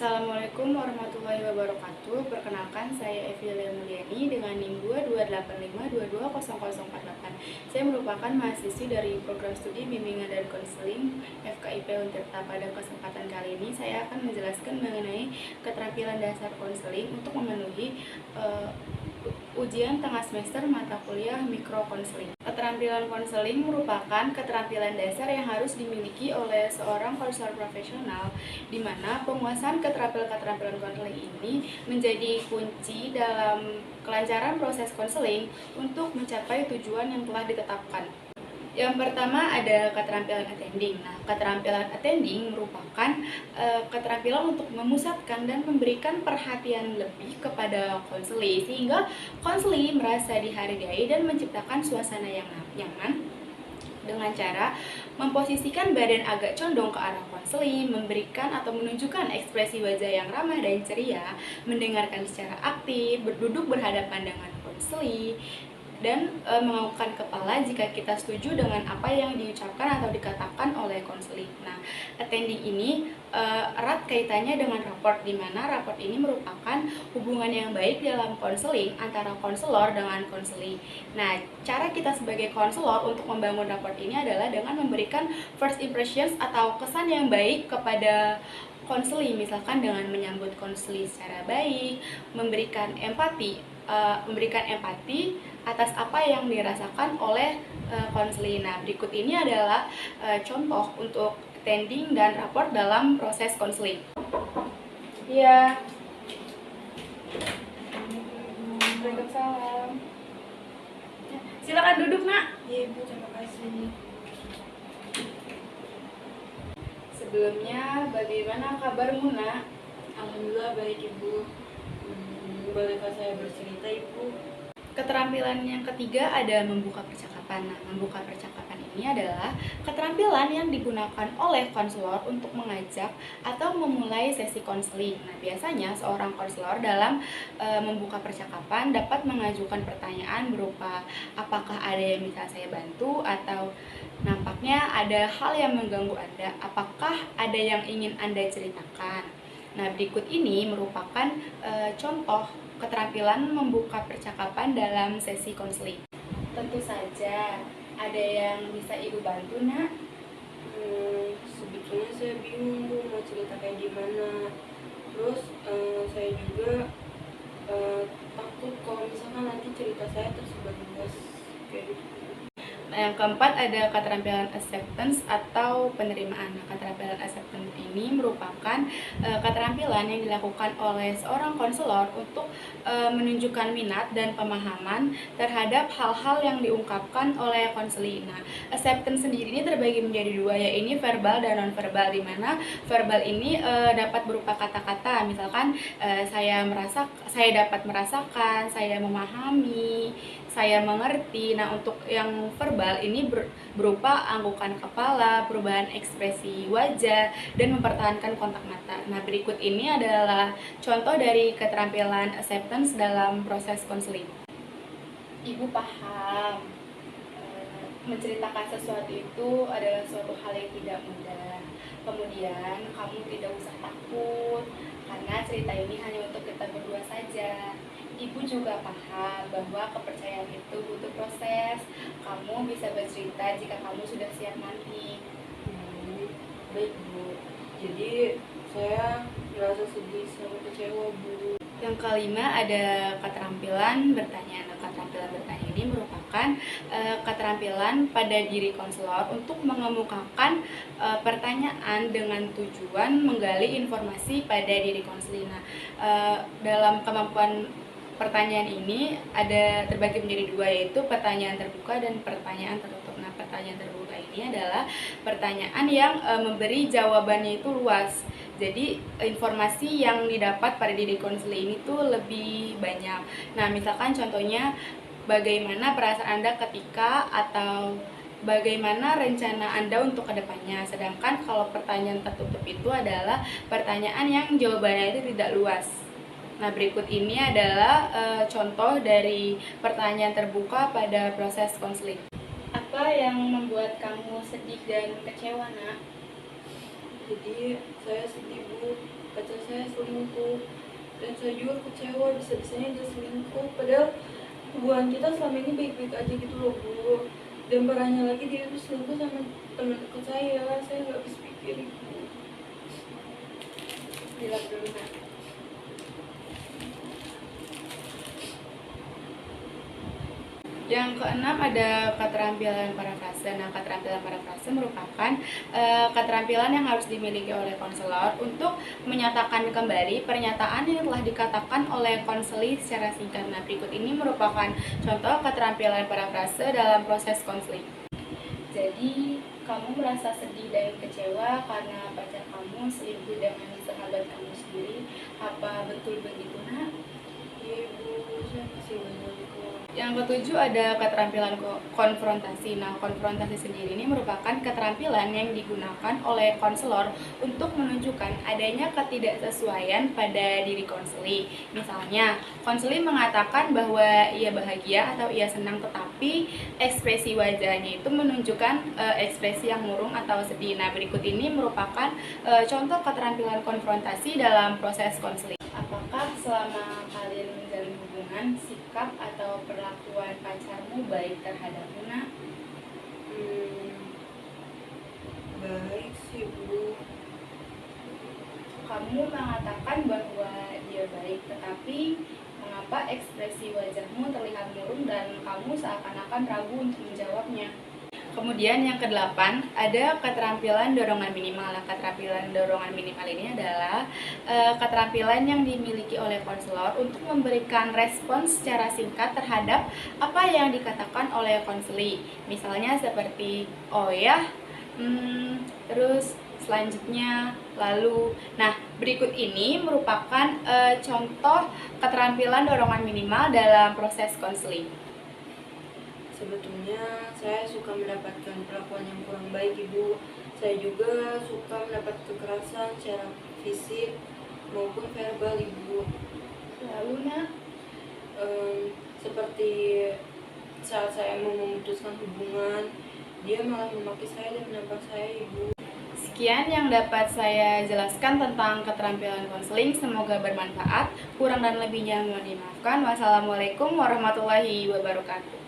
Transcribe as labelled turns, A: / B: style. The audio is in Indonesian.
A: Assalamualaikum warahmatullahi wabarakatuh. Perkenalkan, saya Evilia Mulyani dengan NIM 2285220048. Saya merupakan mahasiswi dari program studi bimbingan dan konseling FKIP Untirta. Pada kesempatan kali ini saya akan menjelaskan mengenai keterampilan dasar konseling untuk memenuhi ujian tengah semester mata kuliah mikro konseling. Keterampilan konseling merupakan keterampilan dasar yang harus dimiliki oleh seorang konselor profesional, di mana penguasaan keterampilan konseling ini menjadi kunci dalam kelancaran proses konseling untuk mencapai tujuan yang telah ditetapkan. Yang pertama ada keterampilan attending. Nah, keterampilan attending merupakan keterampilan untuk memusatkan dan memberikan perhatian lebih kepada konseli, sehingga konseli merasa dihargai dan menciptakan suasana yang nyaman dengan cara memposisikan badan agak condong ke arah konseli, memberikan atau menunjukkan ekspresi wajah yang ramah dan ceria, mendengarkan secara aktif, duduk berhadapan dengan konseli, dan menganggukkan kepala jika kita setuju dengan apa yang diucapkan atau dikatakan oleh konseling. Nah, attending ini erat kaitannya dengan raport, di mana raport ini merupakan hubungan yang baik dalam konseling antara konselor dengan konseli. Nah, cara kita sebagai konselor untuk membangun raport ini adalah dengan memberikan first impressions atau kesan yang baik kepada konseli, misalkan dengan menyambut konseli secara baik, memberikan empati atas apa yang dirasakan oleh konseli. Nah, berikut ini adalah contoh untuk attending dan raport dalam proses konseling. Iya. Waalaikumsalam. Silakan duduk, Nak.
B: Iya, Ibu, terima kasih.
A: Sebelumnya, bagaimana kabarmu, Nak?
B: Alhamdulillah baik, Ibu. Bolehkah saya bercerita, Ibu?
A: Keterampilan yang ketiga ada membuka percakapan. Nah, membuka percakapan ini adalah keterampilan yang digunakan oleh konselor untuk mengajak atau memulai sesi konseling. Nah, biasanya seorang konselor dalam membuka percakapan dapat mengajukan pertanyaan berupa apakah ada yang bisa saya bantu, atau nampaknya ada hal yang mengganggu Anda, apakah ada yang ingin Anda ceritakan. Nah, berikut ini merupakan contoh keterampilan membuka percakapan dalam sesi konseling. Tentu saja, ada yang bisa Ibu bantu, Nak?
B: Sebetulnya saya bingung, Bu, mau cerita kayak gimana. Terus saya juga takut kalau misalkan nanti cerita saya tersebar luas kayak gitu.
A: Nah, yang keempat ada keterampilan acceptance atau penerimaan. Nah, keterampilan acceptance ini merupakan keterampilan yang dilakukan oleh seorang konselor untuk menunjukkan minat dan pemahaman terhadap hal-hal yang diungkapkan oleh konseli. Nah, acceptance sendiri ini terbagi menjadi dua, yaitu verbal dan non-verbal, di mana verbal ini dapat berupa kata-kata, misalkan saya dapat merasakan, saya memahami, saya mengerti. Nah, untuk yang verbal ini berupa anggukan kepala, perubahan ekspresi wajah, dan mempertahankan kontak mata. Nah, berikut ini adalah contoh dari keterampilan acceptance dalam proses konseling. Ibu paham, menceritakan sesuatu itu adalah suatu hal yang tidak mudah. Kemudian kamu tidak usah takut, karena cerita ini hanya untuk kita berdua saja. Ibu juga paham bahwa kepercayaan itu butuh proses. Kamu bisa bercerita jika kamu sudah siap nanti.
B: Baik, Bu. Jadi saya merasa sedih sama kecewa, Bu.
A: Yang kelima ada keterampilan bertanya. Nah, keterampilan bertanya ini merupakan keterampilan pada diri konselor untuk mengemukakan pertanyaan dengan tujuan menggali informasi pada diri konselor. Nah, dalam kemampuan pertanyaan ini ada terbagi menjadi dua, yaitu pertanyaan terbuka dan pertanyaan tertutup. Nah, pertanyaan terbuka ini adalah pertanyaan yang memberi jawabannya itu luas. Jadi informasi yang didapat pada diri konseling itu lebih banyak. Nah, misalkan contohnya bagaimana perasaan Anda ketika, atau bagaimana rencana Anda untuk kedepannya. Sedangkan kalau pertanyaan tertutup itu adalah pertanyaan yang jawabannya itu tidak luas. Nah, berikut ini adalah contoh dari pertanyaan terbuka pada proses konseling. Apa yang membuat kamu sedih dan kecewa, Nak?
B: Jadi saya sedih, Bu. Pacar saya selingkuh, dan saya juga kecewa bisa-bisanya dia selingkuh, padahal hubungan kita selama ini baik-baik aja gitu loh Bu. Dan parahnya lagi dia tuh selingkuh sama teman dekat saya nggak habis pikir Ibu.
A: Bilang dulu Nak. Yang keenam ada keterampilan parafrase. Nah, keterampilan parafrase merupakan keterampilan yang harus dimiliki oleh konselor untuk menyatakan kembali pernyataan yang telah dikatakan oleh konseli secara singkat. Nah, berikut ini merupakan contoh keterampilan parafrase dalam proses konseling. Jadi, kamu merasa sedih dan kecewa karena pacar kamu selingkuh dengan sahabat kamu sendiri. Apa betul begitu, Nak?
B: Iya Ibu, saya masih banyak kok.
A: Yang ketujuh ada keterampilan konfrontasi. Nah, konfrontasi sendiri ini merupakan keterampilan yang digunakan oleh konselor untuk menunjukkan adanya ketidaksesuaian pada diri konseli. Misalnya, konseli mengatakan bahwa ia bahagia atau ia senang, tetapi ekspresi wajahnya itu menunjukkan ekspresi yang murung atau sedih. Nah, berikut ini merupakan contoh keterampilan konfrontasi dalam proses konseling. Apakah selama kalian menjalin hubungan, sikap atau perlakuan pacarmu baik terhadapmu, Nak?
B: Baik sih Bu.
A: Kamu mengatakan bahwa dia baik, tetapi mengapa ekspresi wajahmu terlihat murung dan kamu seakan-akan ragu untuk menjawabnya? Kemudian yang kedelapan ada keterampilan dorongan minimal. Nah, keterampilan dorongan minimal ini adalah keterampilan yang dimiliki oleh konselor untuk memberikan respons secara singkat terhadap apa yang dikatakan oleh konseli. Misalnya seperti oh ya, terus selanjutnya, lalu. Nah, berikut ini merupakan contoh keterampilan dorongan minimal dalam proses konseling.
B: Sebetulnya saya suka mendapatkan perlakuan yang kurang baik Ibu. Saya juga suka mendapat kekerasan secara fisik maupun verbal Ibu.
A: Lalu, Nak?
B: Seperti saat saya mau memutuskan hubungan, dia malah memaki saya dan menampar saya Ibu.
A: Sekian yang dapat saya jelaskan tentang keterampilan konseling. Semoga bermanfaat. Kurang dan lebihnya mohon dimaafkan. Wassalamualaikum warahmatullahi wabarakatuh.